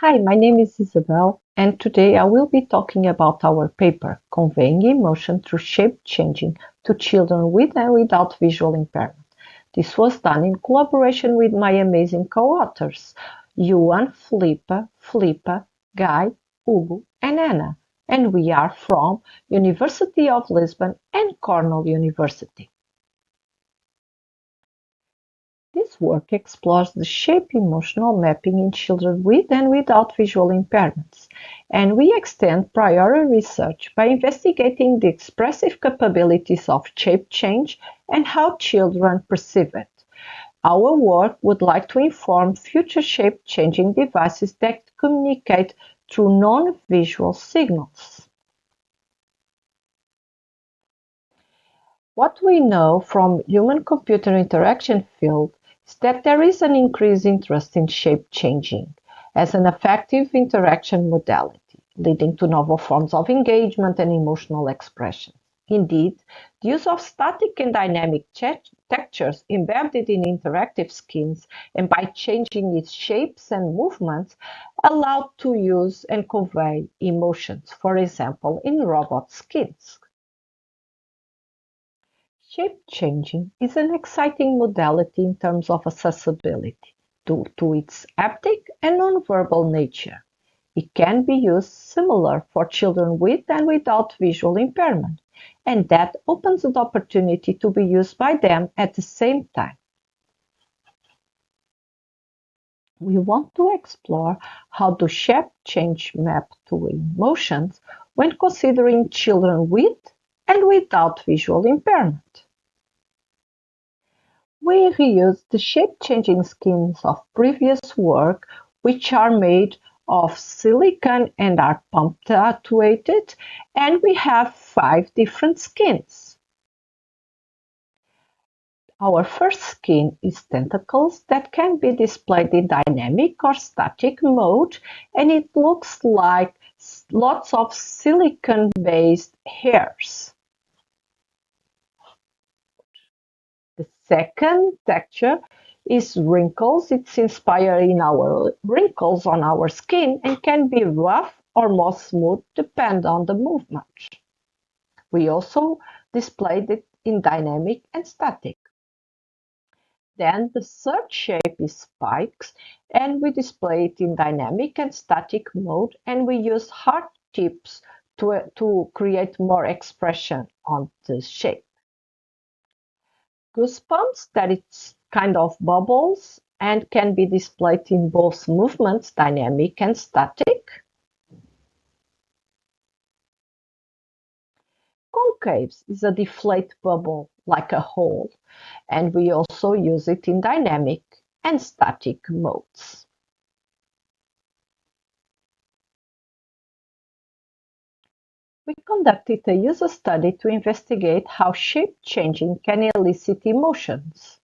Hi, my name is Isabel, and today I will be talking about our paper, Conveying Emotion Through Shape Changing to Children with and Without Visual Impairment. This was done in collaboration with my amazing co-authors, Yuhan, Filipa, Guy, Hugo, and Anna, and we are from University of Lisbon and Cornell University. This work explores the shape emotional mapping in children with and without visual impairments, and we extend prior research by investigating the expressive capabilities of shape change and how children perceive it. Our work would like to inform future shape-changing devices that communicate through non-visual signals. What we know from human-computer interaction field is that there is an increased interest in shape changing as an effective interaction modality, leading to novel forms of engagement and emotional expression. Indeed, the use of static and dynamic textures embedded in interactive skins and by changing its shapes and movements allowed to use and convey emotions, for example, in robot skins. Shape changing is an exciting modality in terms of accessibility due to its haptic and nonverbal nature. It can be used similar for children with and without visual impairment, and that opens the opportunity to be used by them at the same time. We want to explore how do shape change map to emotions when considering children with and without visual impairment. We reuse the shape-changing skins of previous work, which are made of silicon and are punctuated, and we have 5 different skins. Our first skin is tentacles that can be displayed in dynamic or static mode, and it looks like lots of silicon-based hairs. The second texture is wrinkles. It's inspired in our wrinkles on our skin and can be rough or more smooth depending on the movement. We also displayed it in dynamic and static. Then the third shape is spikes, and we display it in dynamic and static mode, and we use hard tips to create more expression on the shape. Goosebumps, that it's kind of bubbles and can be displayed in both movements, dynamic and static. Concaves is a deflate bubble like a hole, and we also use it in dynamic and static modes. We conducted a user study to investigate how shape changing can elicit emotions.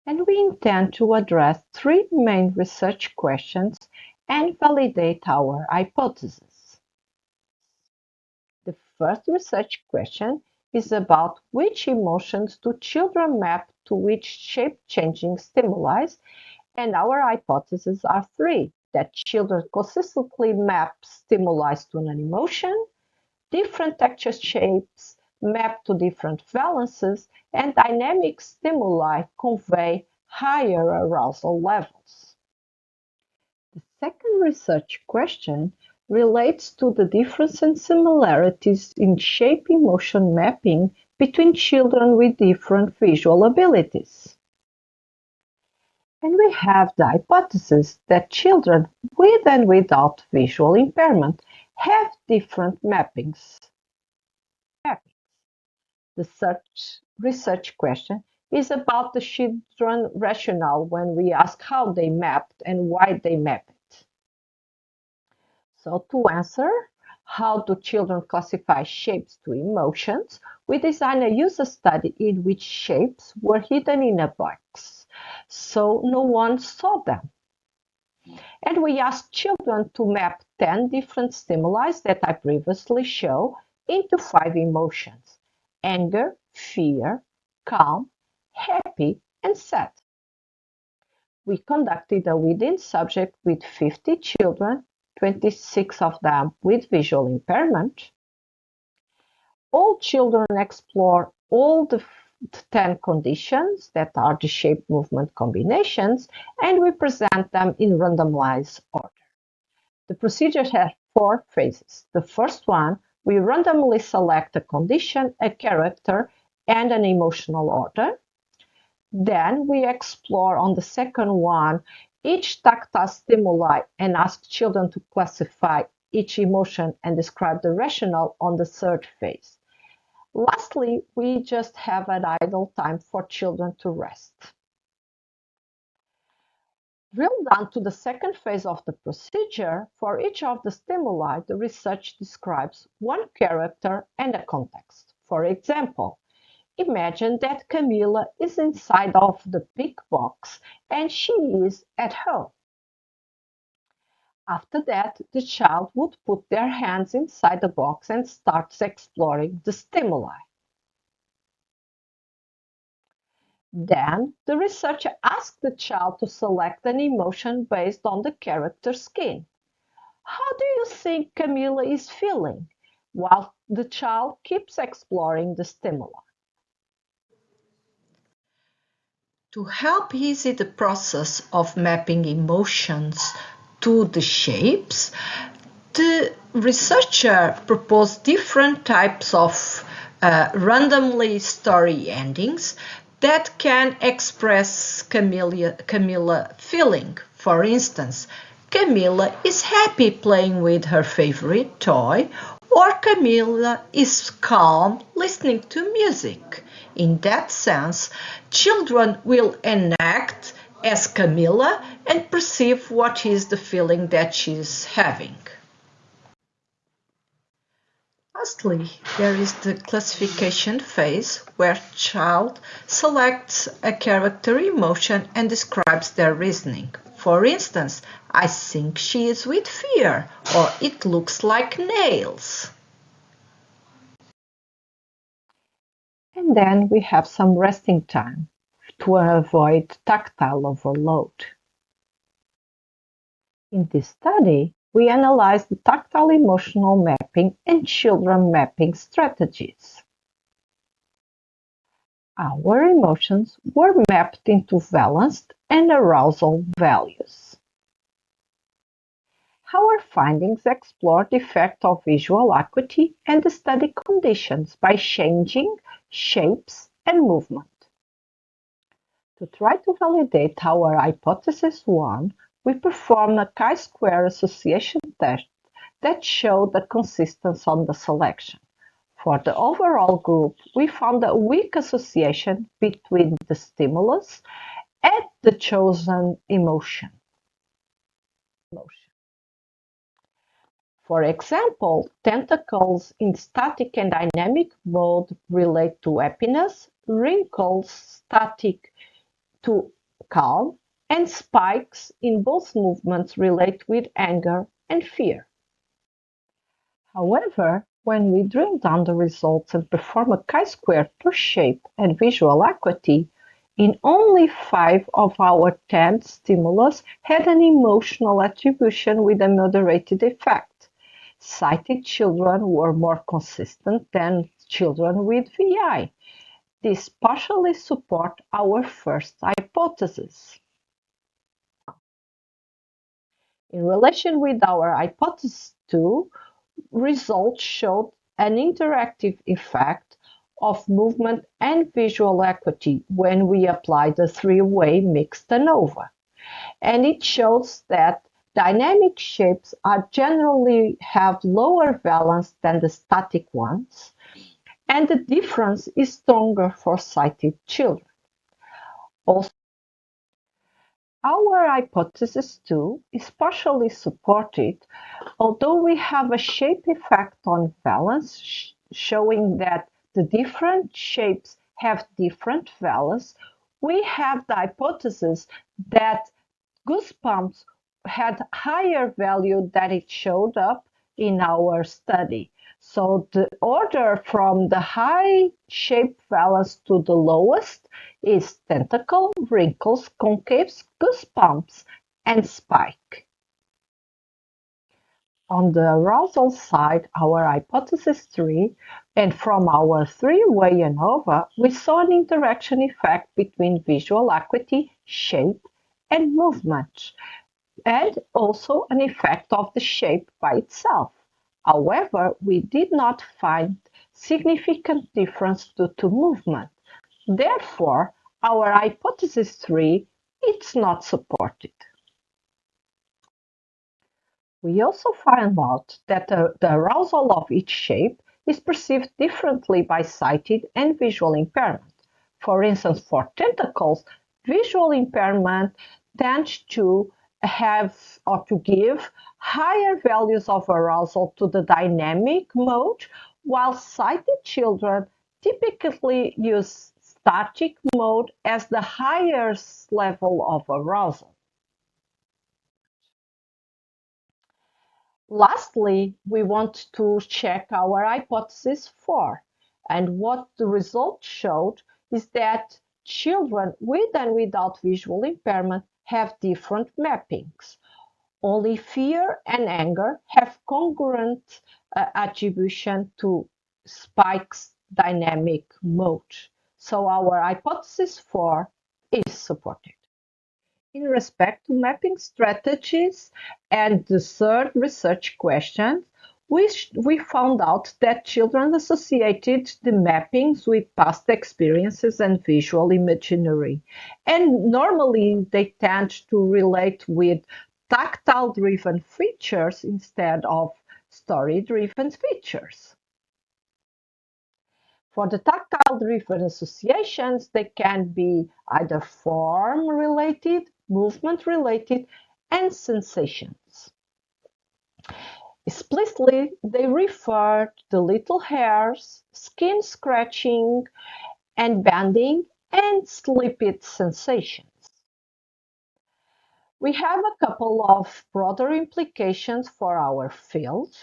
And we intend to address 3 main research questions and validate our hypothesis. The first research question is about which emotions do children map to which shape-changing stimuli, and our hypotheses are 3, that children consistently map stimuli to an emotion, different texture shapes map to different valences, and dynamic stimuli convey higher arousal levels. The second research question relates to the difference and similarities in shape emotion mapping between children with different visual abilities. And we have the hypothesis that children with and without visual impairment have different mappings. The research question is about the children's rationale when we ask how they mapped and why they map it. So to answer, how do children classify shapes to emotions, we designed a user study in which shapes were hidden in a box, so no one saw them. And we asked children to map 10 different stimuli that I previously showed into 5 emotions: anger, fear, calm, happy, and sad. We conducted a within subject with 50 children, 26 of them with visual impairment. All children explore all the 10 conditions that are the shape movement combinations, and we present them in randomized order. The procedure has 4 phases. The first one, we randomly select a condition, a character, and an emotional order. Then we explore on the second one each tactile stimuli and ask children to classify each emotion and describe the rationale on the third phase. Lastly, we just have an idle time for children to rest. Drill down to the second phase of the procedure. For each of the stimuli, the research describes one character and a context. For example, imagine that Camila is inside of the pink box and she is at home. After that, the child would put their hands inside the box and starts exploring the stimuli. Then, the researcher asked the child to select an emotion based on the character's skin. How do you think Camila is feeling? While the child keeps exploring the stimuli. To help ease the process of mapping emotions to the shapes, the researcher proposed different types of randomly story endings that can express Camila feeling. For instance, Camila is happy playing with her favorite toy, or Camila is calm listening to music. In that sense, children will enact as Camila and perceive what is the feeling that she's having. Lastly, there is the classification phase where child selects a character emotion and describes their reasoning. For instance, I think she is with fear, or it looks like nails. And then we have some resting time to avoid tactile overload. In this study, we analyzed the tactile emotional mapping and children mapping strategies. Our emotions were mapped into valence and arousal values. Our findings explored the effect of visual acuity and the study conditions by changing shapes and movement. To try to validate our hypothesis 1, we performed a chi-square association test that showed the consistency on the selection. For the overall group, we found a weak association between the stimulus and the chosen emotion. For example, tentacles in static and dynamic mode relate to happiness, wrinkles static to calm, and spikes in both movements relate with anger and fear. However, when we drill down the results and perform a chi-square per shape and visual acuity, in only 5 of our 10 stimulus had an emotional attribution with a moderated effect. Sighted children were more consistent than children with VI. This partially supports our first hypothesis. In relation with our hypothesis 2, results showed an interactive effect of movement and visual acuity when we applied the three-way mixed ANOVA. And it shows that dynamic shapes are generally have lower valence than the static ones, and the difference is stronger for sighted children. Also, our hypothesis 2 is partially supported, although we have a shape effect on valence, showing that the different shapes have different valence. We have the hypothesis that goosebumps had higher value than it showed up in our study. So the order from the high shape values to the lowest is tentacle, wrinkles, concaves, goosebumps, and spike. On the arousal side, our hypothesis 3, and from our three-way ANOVA, we saw an interaction effect between visual acuity, shape, and movement, and also an effect of the shape by itself. However, we did not find significant difference due to movement. Therefore, our hypothesis 3 is not supported. We also found out that the arousal of each shape is perceived differently by sighted and visual impairment. For instance, for tentacles, visual impairment tends to have or to give higher values of arousal to the dynamic mode, while sighted children typically use static mode as the highest level of arousal. Lastly, we want to check our hypothesis 4, and what the result showed is that children with and without visual impairment have different mappings. Only fear and anger have congruent attribution to Spike's dynamic mode. So our hypothesis 4 is supported. In respect to mapping strategies and the third research question, we found out that children associated the mappings with past experiences and visual imagery. And normally they tend to relate with tactile-driven features instead of story-driven features. For the tactile-driven associations, they can be either form-related, movement-related, and sensations. Explicitly, they refer to the little hairs, skin scratching and bending, and sleepy sensations. We have a couple of broader implications for our field.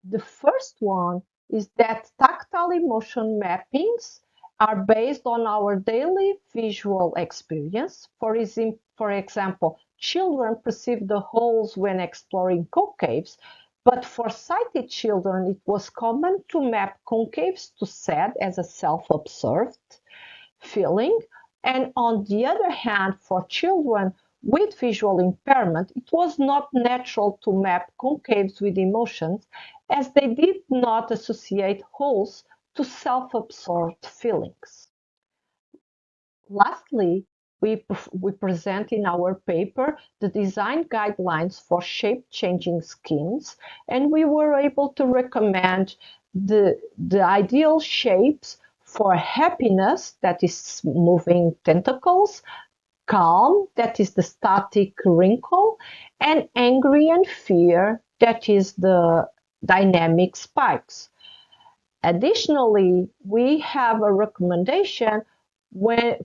The first one is that tactile emotion mappings are based on our daily visual experience. For example, children perceive the holes when exploring concaves, but for sighted children, it was common to map concaves to sad as a self-observed feeling. And on the other hand, for children with visual impairment, it was not natural to map concaves with emotions, as they did not associate holes to self-absorbed feelings. Lastly, we present in our paper the design guidelines for shape-changing skins, and we were able to recommend the ideal shapes for happiness, that is moving tentacles, calm, that is the static wrinkle, and angry and fear, that is the dynamic spikes. Additionally, we have a recommendation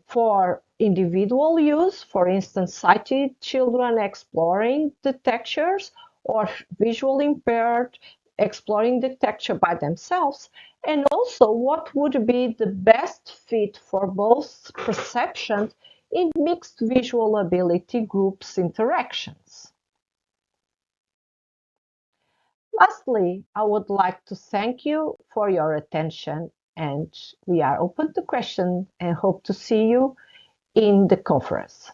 for individual use, for instance, sighted children exploring the textures, or visual impaired exploring the texture by themselves, and also what would be the best fit for both perceptions in mixed visual ability groups interactions. Lastly, I would like to thank you for your attention, and we are open to questions and hope to see you in the conference.